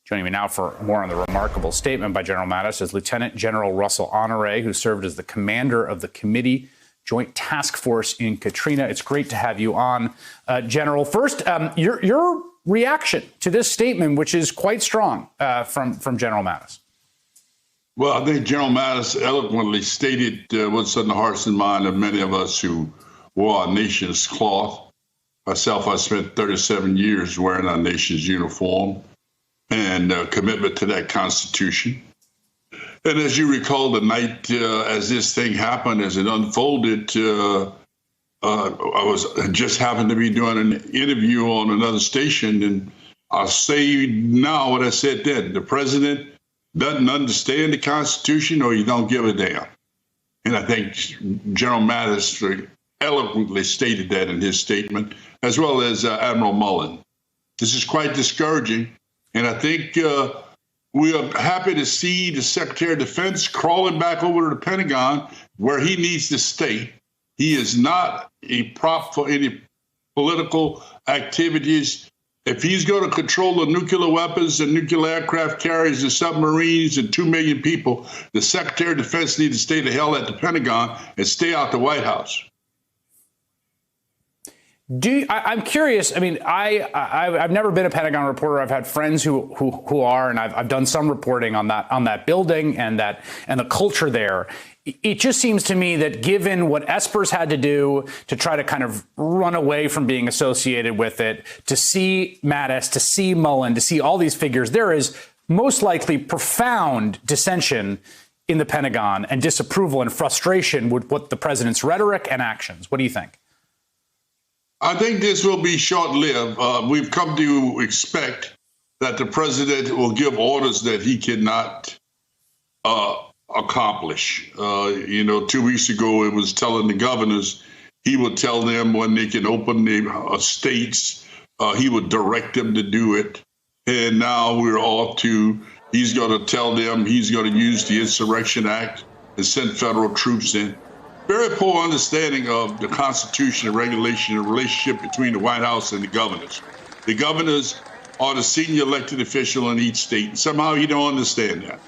Joining me now for more on the remarkable statement by General Mattis is Lieutenant General Russell Honore, who served as the commander of the Committee Joint Task Force in Katrina. It's great to have you on, General. First, your reaction to this statement, which is quite strong from General Mattis. Well, I think General Mattis eloquently stated what's in the hearts and mind of many of us who wore our nation's cloth. Myself, I spent 37 years wearing our nation's uniform and commitment to that Constitution. And as you recall, the night as this thing happened, as it unfolded, I just happened to be doing an interview on another station, and I'll say now what I said then. The president doesn't understand the Constitution, or he don't give a damn. And I think General Mattis eloquently stated that in his statement, as well as Admiral Mullen. This is quite discouraging. And I think we are happy to see the Secretary of Defense crawling back over to the Pentagon where he needs to stay. He is not a prop for any political activities. If he's going to control the nuclear weapons and nuclear aircraft carriers and submarines and 2 million people, the Secretary of Defense needs to stay the hell at the Pentagon and stay out the White House. I'm curious. I mean, I've never been a Pentagon reporter. I've had friends who are, and I've done some reporting on that building and the culture there. It just seems to me that given what Espers had to do to try to kind of run away from being associated with it, to see Mattis, to see Mullen, to see all these figures, there is most likely profound dissension in the Pentagon and disapproval and frustration with what the president's rhetoric and actions. What do you think? I think this will be short-lived. We've come to expect that the president will give orders that he cannot accomplish. 2 weeks ago, it was telling the governors he would tell them when they can open the states. He would direct them to do it. And now we're off to he's going to tell them he's going to use the Insurrection Act and send federal troops in. Very poor understanding of the Constitution and regulation and relationship between the White House and the governors. The governors are the senior elected official in each state. And somehow you don't understand that.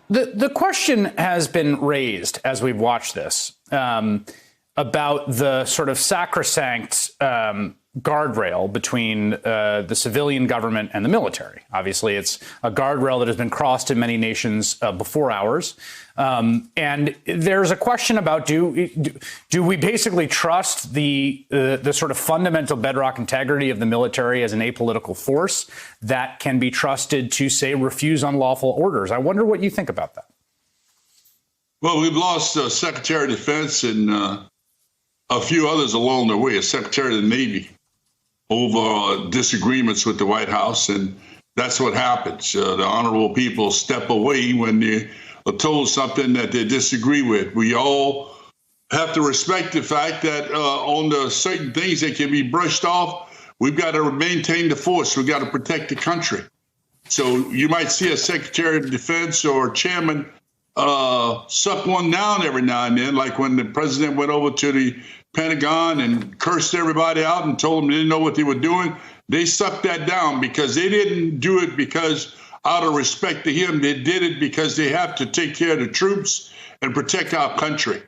The question has been raised as we've watched this about the sort of sacrosanct guardrail between the civilian government and the military. Obviously, it's a guardrail that has been crossed in many nations before ours. And there's a question about do we basically trust the sort of fundamental bedrock integrity of the military as an apolitical force that can be trusted to, say, refuse unlawful orders? I wonder what you think about that. Well, we've lost Secretary of Defense and a few others along the way, a Secretary of the Navy, over disagreements with the White House. And that's what happens. The honorable people step away when they are told something that they disagree with. We all have to respect the fact that on the certain things that can be brushed off, we've got to maintain the force. We've got to protect the country. So you might see a Secretary of Defense or chairman suck one down every now and then, like when the president went over to the Pentagon and cursed everybody out and told them they didn't know what they were doing. They sucked that down because they didn't do it because out of respect to him. They did it because they have to take care of the troops and protect our country.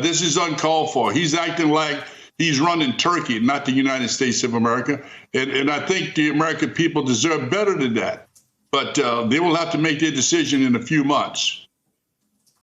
This is uncalled for. He's acting like he's running Turkey, not the United States of America. And I think the American people deserve better than that. But they will have to make their decision in a few months.